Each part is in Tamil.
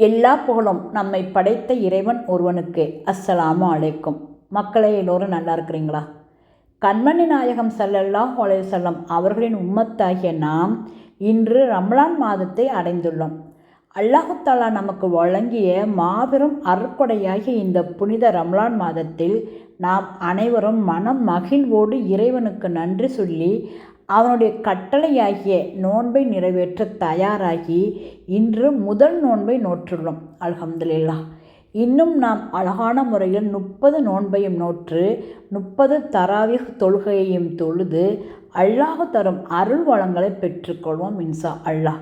எல்லா புகழும் நம்மை படைத்த இறைவன் ஒருவனுக்கு. அஸ்ஸலாமு அலைக்கும். மக்களே, எல்லோரும் நல்லா இருக்கிறீங்களா? கண்மணி நாயகம் ஸல்லல்லாஹு அலைஹி வஸல்லம் அவர்களின் உம்மத்தாகிய நாம் இன்று ரமலான் மாதத்தை அடைந்துள்ளோம். அல்லாஹு தஆலா நமக்கு வழங்கிய மாபெரும் அருட்கொடையாகிய இந்த புனித ரமலான் மாதத்தில் நாம் அனைவரும் மனம் மகிழ்வோடு இறைவனுக்கு நன்றி சொல்லி அவனுடைய கட்டளையாகிய நோன்பை நிறைவேற்ற தயாராகி இன்று முதல் நோன்பை நோற்றுள்ளோம். அல்ஹம்துலில்லாஹ். இன்னும் நாம் அழகான முறையில் 30 நோன்பையும் நோற்று 30 தராவீஹ் தொழுகையையும் தொழுது அல்லாஹ் தரும் அருள் வளங்களை பெற்றுக்கொள்வோம் இன்ஷா அல்லாஹ்.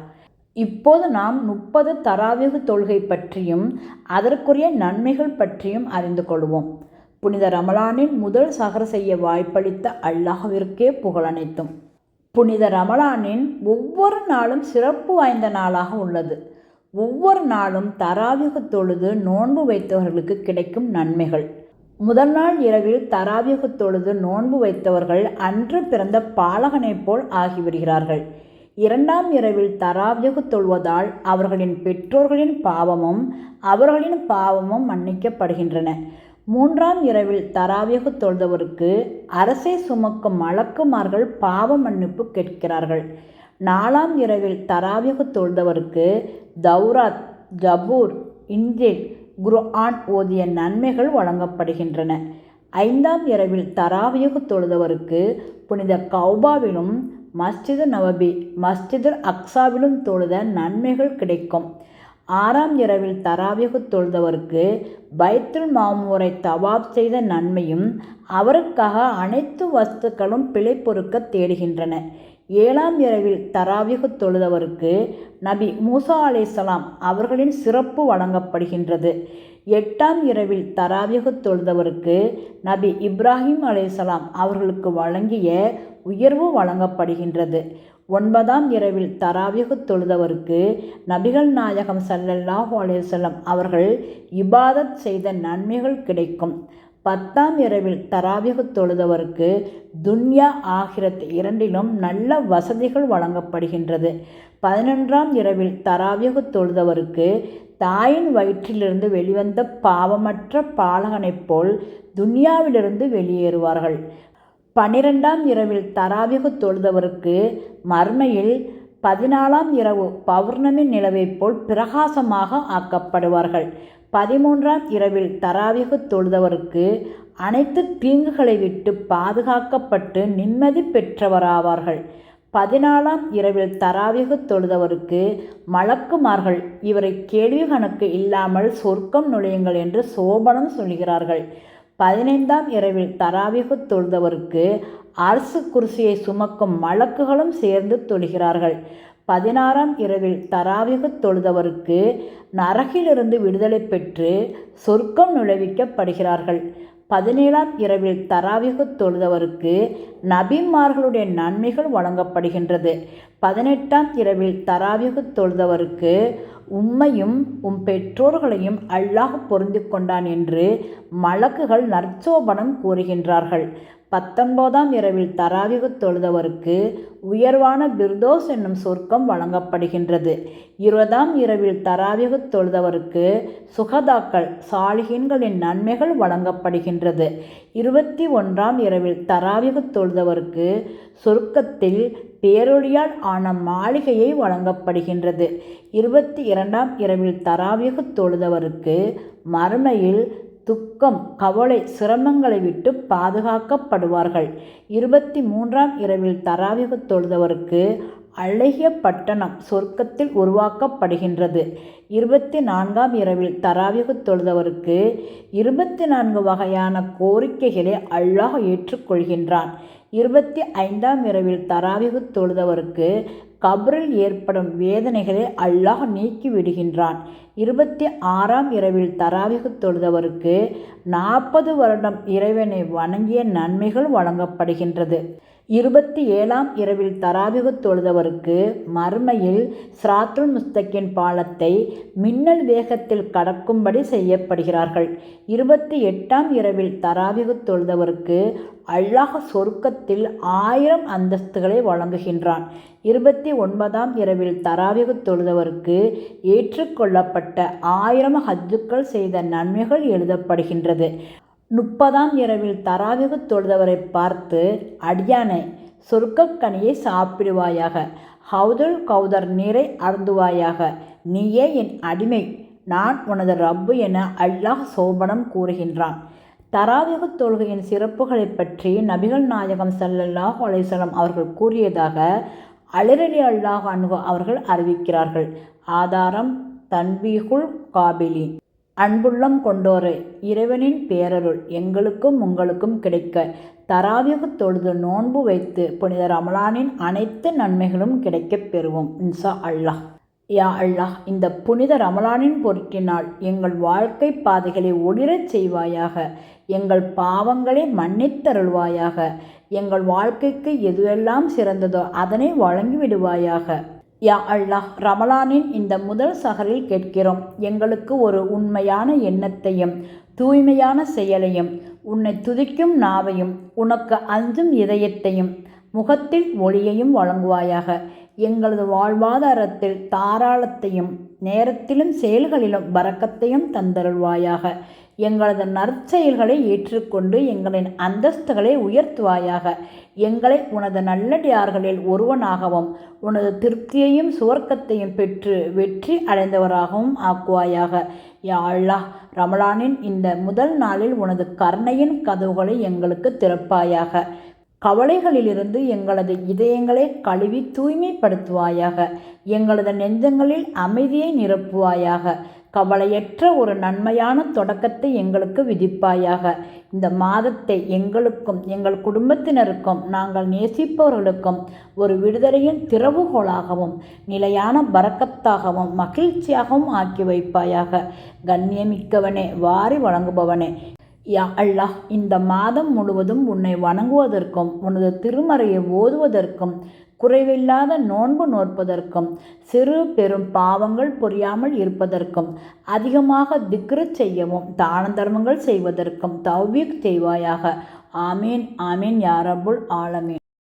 இப்போது நாம் 30 தராவீஹ் தொழுகை பற்றியும் அதற்குரிய நன்மைகள் பற்றியும் அறிந்து கொள்வோம். புனித ரமலானின் முதல் சஹர் செய்ய வாய்ப்பளித்த அல்லாஹ்விற்கே புகழனைத்தும். புனித ரமலானின் ஒவ்வொரு நாளும் சிறப்பு வாய்ந்த நாளாக உள்ளது. ஒவ்வொரு நாளும் தராவீஹ் தொழுது நோன்பு வைத்தவர்களுக்கு கிடைக்கும் நன்மைகள். முதல் நாள் இரவில் தராவீஹ் தொழுது நோன்பு வைத்தவர்கள் அன்று பிறந்த பாலகனைப் போல் ஆகிவிடுகிறார்கள். இரண்டாம் இரவில் தராவீஹ் தொழுவதால் அவர்களின் பெற்றோர்களின் பாவமும் மன்னிக்கப்படுகின்றன. மூன்றாம் இரவில் தராவீஹ் தொழுதவருக்கு அரசை சுமக்கும் மலக்குமார்கள் பாவ மன்னிப்பு கேட்கிறார்கள். நாலாம் இரவில் தராவீஹ் தொழுதவருக்கு தௌராத், ஜபூர், இன்ஜில், குர்ஆன் ஓதிய நன்மைகள் வழங்கப்படுகின்றன. ஐந்தாம் இரவில் தராவீஹ் தொழுதவருக்கு புனித கௌபாவிலும் மஸ்ஜிது நபவி, மஸ்ஜிதுல் அக்ஸாவிலும் தொழுத நன்மைகள் கிடைக்கும். ஆறாம் இரவில் தராவீஹ் தொழுதவருக்கு பைத்துல் மாமூரை தவாப் செய்த நன்மையும் அவருக்காக அனைத்து வஸ்துக்களும் பிழை பொறுக்க தேடுகின்றன. ஏழாம் இரவில் தராவீஹ் தொழுதவருக்கு நபி மூசா அலைஹிஸ்ஸலாம் அவர்களின் சிறப்பு வழங்கப்படுகின்றது. எட்டாம் இரவில் தராவீஹ் தொழுதவருக்கு நபி இப்ராஹிம் அலைஹிஸ்ஸலாம் அவர்களுக்கு வழங்கிய உயர்வு வழங்கப்படுகின்றது. ஒன்பதாம் இரவில் தராவீஹ் தொழுதவருக்கு நபிகள் நாயகம் ஸல்லல்லாஹு அலைஹி வஸல்லம் அவர்கள் இபாதத் செய்த நன்மைகள் கிடைக்கும். பத்தாம் இரவில் தராவீஹ் தொழுதவருக்கு துன்யா ஆகிரத் இரண்டிலும் நல்ல வசதிகள் வழங்கப்படுகின்றது. 11ஆம் இரவில் தராவீஹ் தொழுதவருக்கு தாயின் வயிற்றிலிருந்து வெளிவந்த பாவமற்ற பாலகனைப் போல் துன்யாவிலிருந்து வெளியேறுவார்கள். 12ஆம் இரவில் தராவீஹ் தொழுதவருக்கு மறுமையில் 14ஆம் இரவு பௌர்ணமி நிலவைப் போல் பிரகாசமாக ஆக்கப்படுவார்கள். 13ஆம் இரவில் தராவீஹ் தொழுதவருக்கு அனைத்து தீங்குகளை விட்டு பாதுகாக்கப்பட்டு நிம்மதி பெற்றவராவார்கள். 14ஆம் இரவில் தராவீஹ் தொழுதவருக்கு மலக்குமார்கள் இவரை கேள்வி கணக்கு இல்லாமல் சொர்க்கம் நுழையுங்கள் என்று சோபனம் சொல்கிறார்கள். 15ஆம் இரவில் தராவீஹ் தொழுதவருக்கு அர்ஷ் குர்சியை சுமக்கும் மலக்குகளும் சேர்ந்து தொழுகிறார்கள். 16ஆம் இரவில் தராவீஹ் தொழுதவருக்கு நரகிலிருந்து விடுதலை பெற்று சொர்க்கம் நுழைவிக்கப்படுகிறார்கள். 17ஆம் இரவில் தராவீஹ் தொழுதவருக்கு நபிமார்களுடைய நன்மைகள் வழங்கப்படுகின்றது. 18ஆம் இரவில் தராவீஹ் தொழுதவருக்கு உம்மையும் உம் பெற்றோர்களையும் அல்லாஹ் பொருந்தி கொண்டான் என்று மலக்குகள் நற்சோபனம் கூறுகின்றார்கள். 19ஆம் இரவில் தராவீஹ் தொழுதவருக்கு உயர்வான பிர்தோஸ் என்னும் சொர்க்கம் வழங்கப்படுகின்றது. 20ஆம் இரவில் தராவீஹ் தொழுதவருக்கு சுகதாக்கள் சாலிஹீன்களின் நன்மைகள் வழங்கப்படுகின்றது. 21ஆம் இரவில் தராவீஹ் தொழுதவருக்கு சொர்க்கத்தில் பேரொளியால் ஆன மாளிகையை வழங்கப்படுகின்றது. 22ஆம் இரவில் தராவீஹ் தொழுதவருக்கு மறுமையில் துக்கம், கவலை, சிரமங்களை விட்டு பாதுகாக்கப்படுவார்கள். 23ஆம் இரவில் தராவீஹ் தொழுதவருக்கு அழகிய பட்டணம் சொர்க்கத்தில் உருவாக்கப்படுகின்றது. 24ஆம் இரவில் தராவீஹ் தொழுதவருக்கு 24 வகையான கோரிக்கைகளை அல்லாஹ் ஏற்றுக்கொள்கின்றான். 25ஆம் இரவில் தராவீஹ் தொழுதவருக்கு கபரில் ஏற்படும் வேதனைகளை அல்லாஹ் நீக்கி விடுகின்றான். 26ஆம் இரவில் தராவீஹ் தொழுதவருக்கு 40 வருடம் இறைவனை வணங்கிய நன்மைகள் வழங்கப்படுகின்றது. 27ஆம் இரவில் தராவீஹ் தொழுதவருக்கு மறுமையில் சிராத்துல் முஸ்தகின் பாலத்தை மின்னல் வேகத்தில் கடக்கும்படி செய்யப்படுகிறார்கள். 28ஆம் இரவில் தராவீஹ் தொழுதவருக்கு அல்லாஹ் சொர்க்கத்தில் 1000 அந்தஸ்துகளை வழங்குகின்றான். 29ஆம் இரவில் தராவிகு தொழுதவருக்கு ஏற்றுக்கொள்ளப்பட்ட 1000 ஹஜ்ஜுக்கள் செய்த நன்மைகள் எழுதப்படுகின்றது. 30ஆம் இரவில் தராவிகு தொழுதவரை பார்த்து, அடியானே, சொர்க்கக்கனியை சாப்பிடுவாயாக, ஹவுதுல் கௌதர் நீரை அருந்துவாயாக, நீயே என் அடிமை, நான் உனது ரப்பு என அல்லாஹ் சோபனம் கூறுகின்றான். தராவிகு தொழுகையின் சிறப்புகளை பற்றி நபிகள் நாயகம் ஸல்லல்லாஹு அலைஹி வஸல்லம் அவர்கள் கூறியதாக அலி ரலியல்லாஹு அன்ஹு அவர்கள் அறிவிக்கிறார்கள். ஆதாரம் தன்வீகுல் காபிலீன். அன்புள்ளம் கொண்டோரே, இறைவனின் பேரருள் எங்களுக்கும் உங்களுக்கும் கிடைக்க தராவிகு தொழுது நோன்பு வைத்து புனித ரமலானின் அனைத்து நன்மைகளும் கிடைக்கப் பெறுவோம் இன்ஷா அல்லாஹ். யா அல்லாஹ், இந்த புனித ரமலானின் பொருட்டினால் எங்கள் வாழ்க்கை பாதைகளை ஒளிரச் செய்வாயாக, எங்கள் பாவங்களை மன்னித்தருள்வாயாக, எங்கள் வாழ்க்கைக்கு எதுவெல்லாம் சிறந்ததோ அதனை வழங்கிவிடுவாயாக. யா அல்லாஹ், ரமலானின் இந்த முதல் சஹரில் கேட்கிறோம், எங்களுக்கு ஒரு உண்மையான எண்ணத்தையும் தூய்மையான செயலையும் உன்னை துதிக்கும் நாவையும் உனக்கு அஞ்சும் இதயத்தையும் முகத்தில் ஒளியையும் வழங்குவாயாக. எங்களது வாழ்வாதாரத்தில் தாராளத்தையும் நேரத்திலும் செயல்களிலும் பரக்கத்தையும் தந்தருள்வாயாக. எங்களது நற்செயல்களை ஏற்றுக்கொண்டு எங்களின் அந்தஸ்துகளை உயர்த்துவாயாக. எங்களை உனது நல்லடியார்களில் ஒருவனாகவும் உனது திருப்தியையும் சுவர்க்கத்தையும் பெற்று வெற்றி அடைந்தவராகவும் ஆக்குவாயாக. யா அல்லாஹ், ரமலானின் இந்த முதல் நாளில் உனது கருணையின் கதவுகளை எங்களுக்கு திறப்பாயாக. கவலைகளிலிருந்து எங்களது இதயங்களை கழுவி தூய்மைப்படுத்துவாயாக. எங்களது நெஞ்சங்களில் அமைதியை நிரப்புவாயாக. கவலையற்ற ஒரு நன்மையான தொடக்கத்தை எங்களுக்கு விதிப்பாயாக. இந்த மாதத்தை எங்களுக்கும் எங்கள் குடும்பத்தினருக்கும் நாங்கள் நேசிப்பவர்களுக்கும் ஒரு விடுதலையின் திறவுகோலாகவும் நிலையான பரக்கத்தாகவும் மகிழ்ச்சியாகவும் ஆக்கி வைப்பாயாக. கண்ணியமிக்கவனே, வாரி வழங்குபவனே, யா அல்லாஹ், இந்த மாதம் முழுவதும் உன்னை வணங்குவதற்கும் உனது திருமறையை ஓதுவதற்கும் குறைவில்லாத நோன்பு நோற்பதற்கும் சிறு பெரும் பாவங்கள் புரியாமல் இருப்பதற்கும் அதிகமாக திக்ரு செய்யவும் தான தர்மங்கள் செய்வதற்கும் தௌஃபீக் செய்வாயாக. ஆமீன் ஆமீன் யா ரப்புல் ஆலமீன்.